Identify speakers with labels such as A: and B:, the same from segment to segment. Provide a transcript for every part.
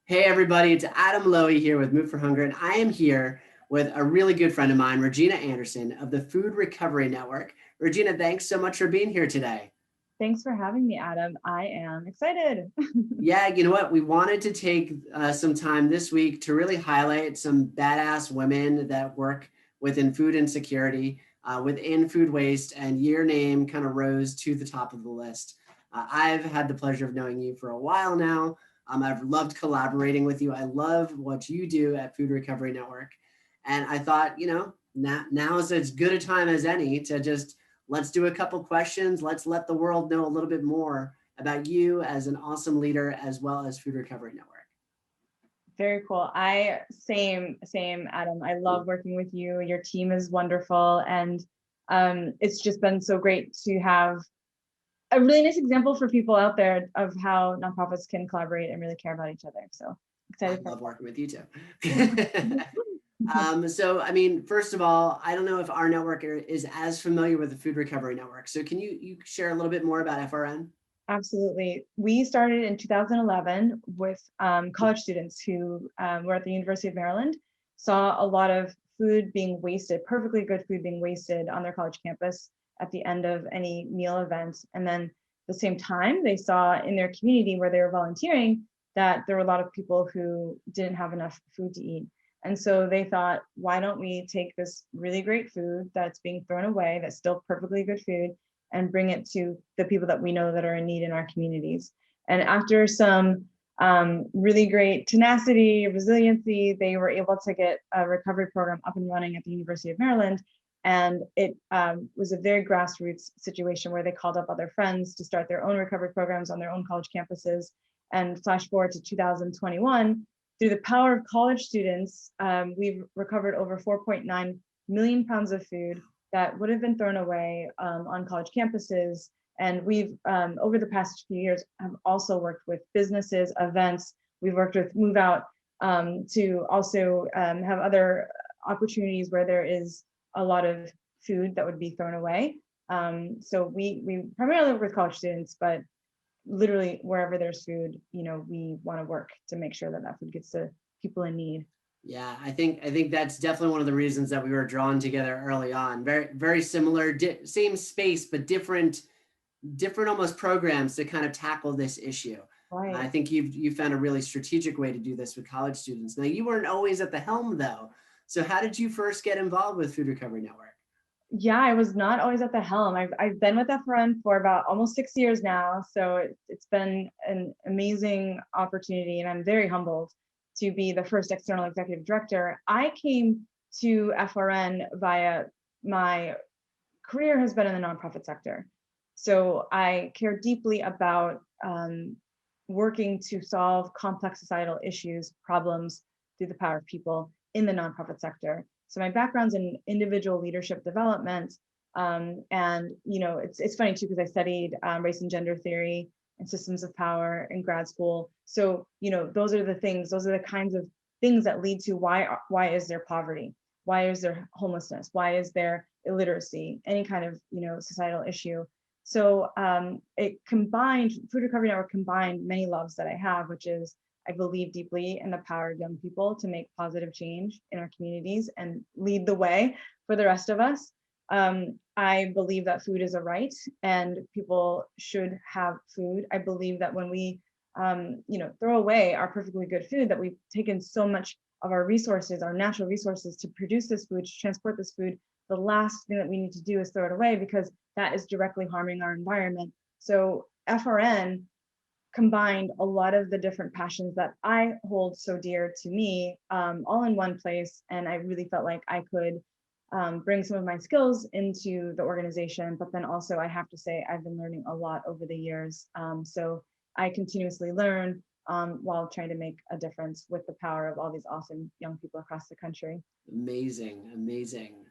A: Hey everybody, it's Adam Lowy here with Move for Hunger, and I am here with a really good friend of mine, Regina Anderson of the Food Recovery Network. Regina, thanks so much for being here today.
B: Thanks for having me, Adam. I am excited.
A: Yeah, you know what? We wanted to take some time this week to really highlight some badass women that work within food insecurity, within food waste, and your name kind of rose to the top of the list. I've had the pleasure of knowing you for a while now. I've loved collaborating with you. I love what you do at Food Recovery Network. And I thought, now is as good a time as any to just let's do a couple questions. Let's let the world know a little bit more about you as an awesome leader as well as Food Recovery Network.
B: Very cool. Same, Adam. I love working with you. Your team is wonderful. And it's just been so great to have a really nice example for people out there of how nonprofits can collaborate and really care about each other. So
A: I
B: excited for
A: love working with you too.
B: that.
A: First of all, I don't know if our network is as familiar with the Food Recovery Network. So can you share a little bit more about FRN?
B: Absolutely. We started in 2011 with college students who were at the University of Maryland, saw a lot of food being wasted, perfectly good food being wasted on their college campus at the end of any meal event. And then at the same time, they saw in their community where they were volunteering that there were a lot of people who didn't have enough food to eat. And so they thought, why don't we take this really great food that's being thrown away, that's still perfectly good food, and bring it to the people that we know that are in need in our communities. And after some really great tenacity, resiliency, they were able to get a recovery program up and running at the University of Maryland. And it was a very grassroots situation where they called up other friends to start their own recovery programs on their own college campuses. And flash forward to 2021, through the power of college students, we've recovered over 4.9 million pounds of food that would have been thrown away on college campuses. And we've, over the past few years, have also worked with businesses, events. We've worked with Move Out to also have other opportunities where there is a lot of food that would be thrown away. So we primarily work with college students, but literally wherever there's food, we want to work to make sure that that food gets to people in need.
A: Yeah, I think that's definitely one of the reasons that we were drawn together early on. Very similar, same space, but different almost programs to kind of tackle this issue. I
B: Right.
A: think you found a really strategic way to do this with college students. Now you weren't always at the helm though. So how did you first get involved with Food Recovery Network?
B: Yeah, I was not always at the helm. I've been with FRN for about almost 6 years now. So it's been an amazing opportunity, and I'm very humbled to be the first external executive director. I came to FRN via my career has been in the nonprofit sector. So I care deeply about working to solve complex societal issues, problems through the power of people in the nonprofit sector. So my background's in individual leadership development. And it's funny too, because I studied race and gender theory and systems of power in grad school. So, those are the kinds of things that lead to why is there poverty? Why is there homelessness? Why is there illiteracy? Any kind of, societal issue. So Food Recovery Network combined many loves that I have, which is I believe deeply in the power of young people to make positive change in our communities and lead the way for the rest of us. I believe that food is a right and people should have food. I believe that when we, throw away our perfectly good food, that we've taken so much of our resources, our natural resources to produce this food, to transport this food, the last thing that we need to do is throw it away because that is directly harming our environment. So FRN combined a lot of the different passions that I hold so dear to me, all in one place. And I really felt like I could bring some of my skills into the organization, but then also I have to say I've been learning a lot over the years. So I continuously learn while trying to make a difference with the power of all these awesome young people across the country.
A: Amazing, amazing.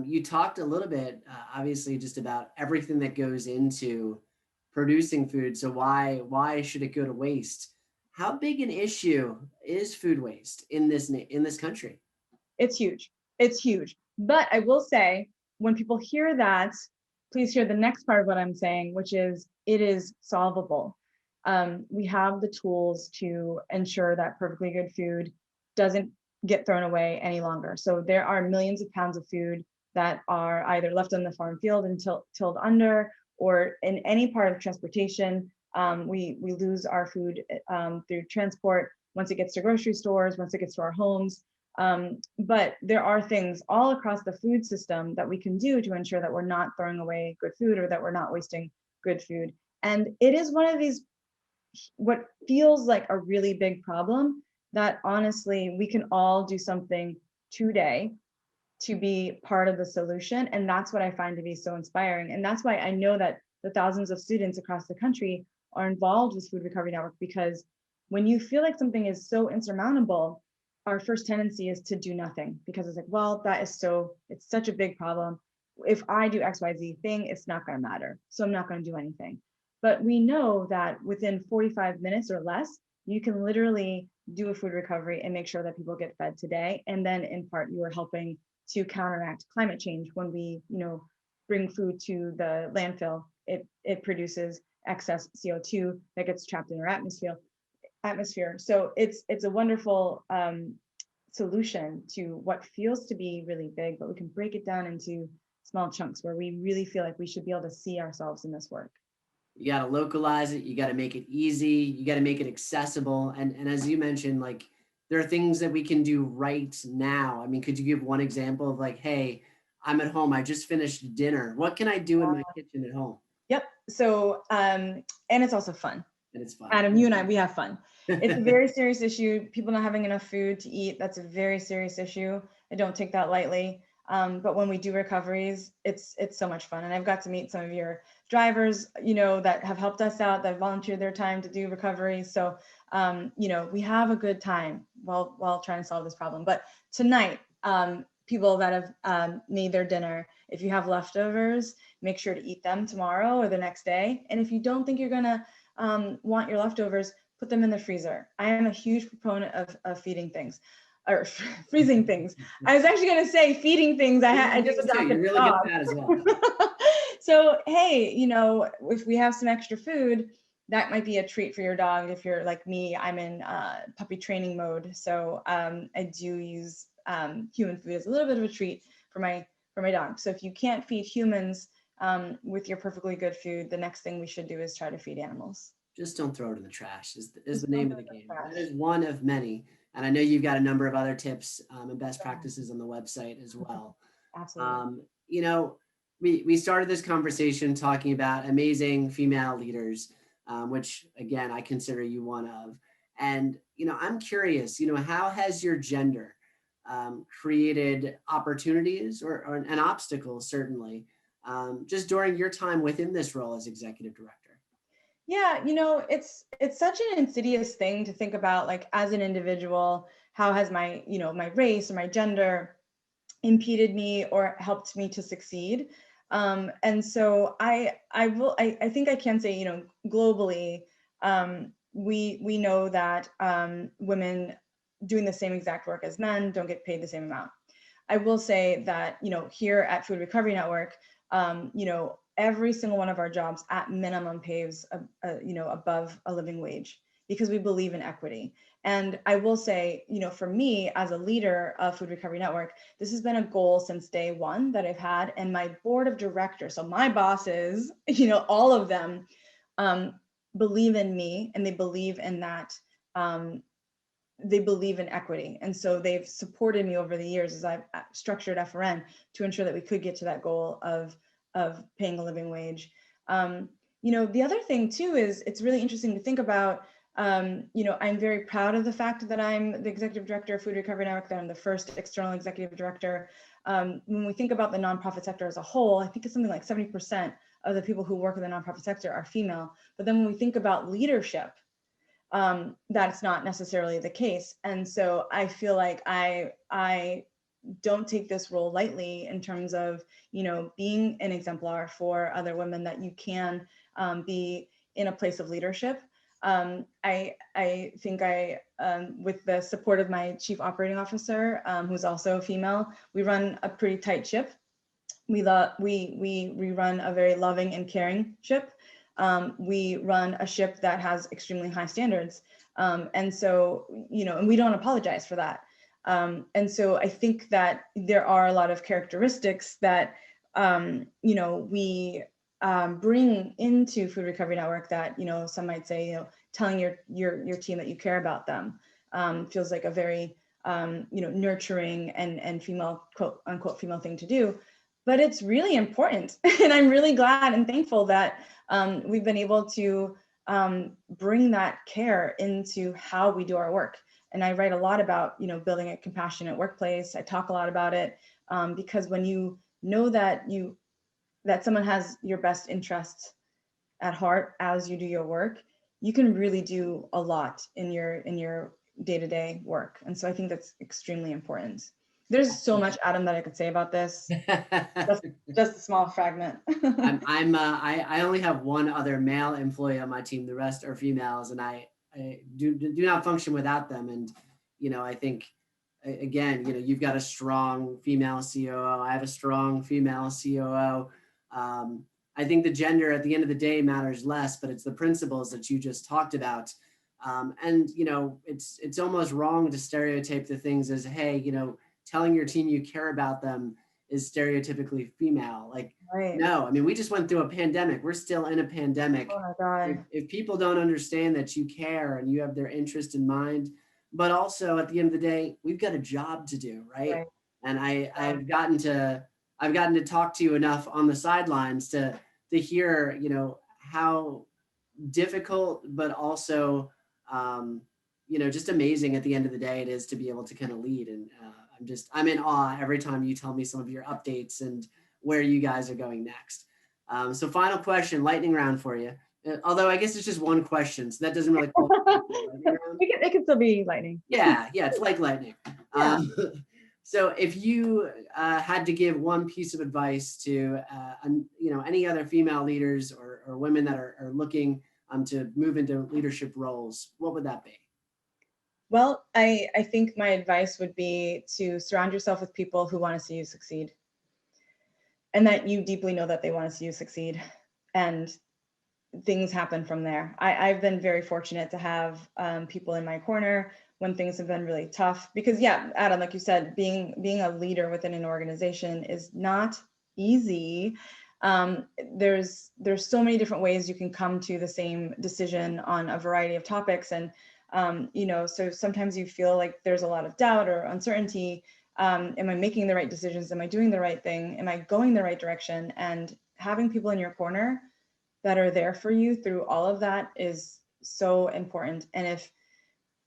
A: You talked a little bit, obviously, just about everything that goes into producing food. So why should it go to waste? How big an issue is food waste in this country?
B: It's huge. It's huge. But I will say, when people hear that, please hear the next part of what I'm saying, which is it is solvable. we have the tools to ensure that perfectly good food doesn't get thrown away any longer. So there are millions of pounds of food that are either left on the farm field and tilled under, or in any part of transportation. We lose our food through transport once it gets to grocery stores, once it gets to our homes. But there are things all across the food system that we can do to ensure that we're not throwing away good food, or that we're not wasting good food. And it is one of these, what feels like a really big problem, that honestly we can all do something today to be part of the solution. And that's what I find to be so inspiring. And that's why I know that the thousands of students across the country are involved with Food Recovery Network, because when you feel like something is so insurmountable, our first tendency is to do nothing, because it's like, well, it's such a big problem. If I do XYZ thing, it's not going to matter. So I'm not going to do anything. But we know that within 45 minutes or less, you can literally do a food recovery and make sure that people get fed today. And then in part, you are helping to counteract climate change. When we, bring food to the landfill, it produces excess CO2 that gets trapped in our atmosphere. So it's a wonderful solution to what feels to be really big, but we can break it down into small chunks where we really feel like we should be able to see ourselves in this work.
A: You got to localize it. You got to make it easy. You got to make it accessible. And as you mentioned, like, there are things that we can do right now. I mean, could you give one example of like, hey, I'm at home, I just finished dinner, what can I do in my kitchen at home?
B: Yep. So, and it's also fun.
A: And it's fun.
B: Adam, you and I, we have fun. It's a very serious issue. People not having enough food to eat, that's a very serious issue. I don't take that lightly. But when we do recoveries, it's so much fun. And I've got to meet some of your drivers, that have helped us out, that volunteered their time to do recoveries. So, we have a good time while trying to solve this problem. But tonight, people that have made their dinner, if you have leftovers, make sure to eat them tomorrow or the next day. And if you don't think you're gonna want your leftovers, put them in the freezer. I am a huge proponent of feeding things, or freezing things. I was actually going to say feeding things. I just adopted
A: You're really good at that as well.
B: So, hey, if we have some extra food, that might be a treat for your dog. If you're like me, I'm in puppy training mode. So I do use human food as a little bit of a treat for my dog. So if you can't feed humans with your perfectly good food, the next thing we should do is try to feed animals.
A: Just don't throw it in the trash is the name of the game. That is one of many. And I know you've got a number of other tips and best practices on the website as well.
B: Absolutely.
A: We started this conversation talking about amazing female leaders, which again, I consider you one of. And, I'm curious, how has your gender created opportunities or an obstacle, certainly, just during your time within this role as executive director?
B: Yeah, it's such an insidious thing to think about, like, as an individual, how has my, my race or my gender impeded me or helped me to succeed? And so I think I can say, globally, we know that women doing the same exact work as men don't get paid the same amount. I will say that, here at Food Recovery Network, every single one of our jobs at minimum pays, above a living wage, because we believe in equity. And I will say, for me as a leader of Food Recovery Network, this has been a goal since day one that I've had. And my board of directors, so my bosses, all of them believe in me, and they believe in that. They believe in equity. And so they've supported me over the years as I've structured FRN to ensure that we could get to that goal of paying a living wage. The other thing too is it's really interesting to think about. I'm very proud of the fact that I'm the executive director of Food Recovery Network, that I'm the first external executive director. When we think about the nonprofit sector as a whole, I think it's something like 70% of the people who work in the nonprofit sector are female. But then when we think about leadership, that's not necessarily the case. And so I feel like I don't take this role lightly in terms of, being an exemplar for other women, that you can be in a place of leadership. I think with the support of my chief operating officer, who's also a female, we run a pretty tight ship. We run a very loving and caring ship. we run a ship that has extremely high standards. And so, and we don't apologize for that. And so I think that there are a lot of characteristics that, we bring into Food Recovery Network that, some might say, telling your team that you care about them feels like a very, nurturing and female, quote unquote, female thing to do. But it's really important. And I'm really glad and thankful that we've been able to bring that care into how we do our work. And I write a lot about, building a compassionate workplace. I talk a lot about it because when you know that someone has your best interests at heart as you do your work, you can really do a lot in your day-to-day work. And so I think that's extremely important. There's so much, Adam, that I could say about this. Just a small fragment.
A: I only have one other male employee on my team. The rest are females, and I do not function without them. And I think again, you've got a strong female COO. I have a strong female COO. I think the gender at the end of the day matters less, but it's the principles that you just talked about. And it's almost wrong to stereotype the things as, hey, telling your team you care about them is stereotypically female. Like,
B: right.
A: No, I mean, we just went through a pandemic. We're still in a pandemic.
B: Oh my God.
A: If people don't understand that you care and you have their interest in mind, but also at the end of the day, we've got a job to do, right? And I've gotten to talk to you enough on the sidelines to hear, how difficult, but also, just amazing at the end of the day it is to be able to kind of lead. And I'm in awe every time you tell me some of your updates and where you guys are going next. So final question, lightning round for you. Although I guess it's just one question, so that doesn't really.
B: It can still be lightning.
A: Yeah, it's like lightning. Yeah. So if you had to give one piece of advice to any other female leaders or women that are looking to move into leadership roles, what would that be?
B: Well, I think my advice would be to surround yourself with people who want to see you succeed, and that you deeply know that they want to see you succeed, and things happen from there. I've been very fortunate to have people in my corner when things have been really tough, because yeah, Adam, like you said, being a leader within an organization is not easy. There's so many different ways you can come to the same decision on a variety of topics. And, so sometimes you feel like there's a lot of doubt or uncertainty. Am I making the right decisions? Am I doing the right thing? Am I going the right direction? And having people in your corner that are there for you through all of that is so important. And if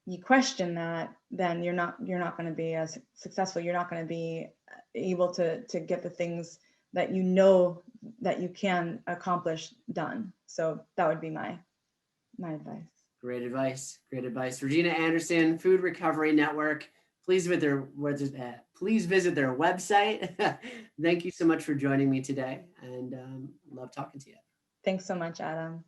B: you question that, then you're not going to be as successful. You're not going to be able to get the things that that you can accomplish done. So that would be my advice.
A: Great advice. Great advice. Regina Anderson, Food Recovery Network. Please visit their website. Thank you so much for joining me today, and love talking to you.
B: Thanks so much, Adam.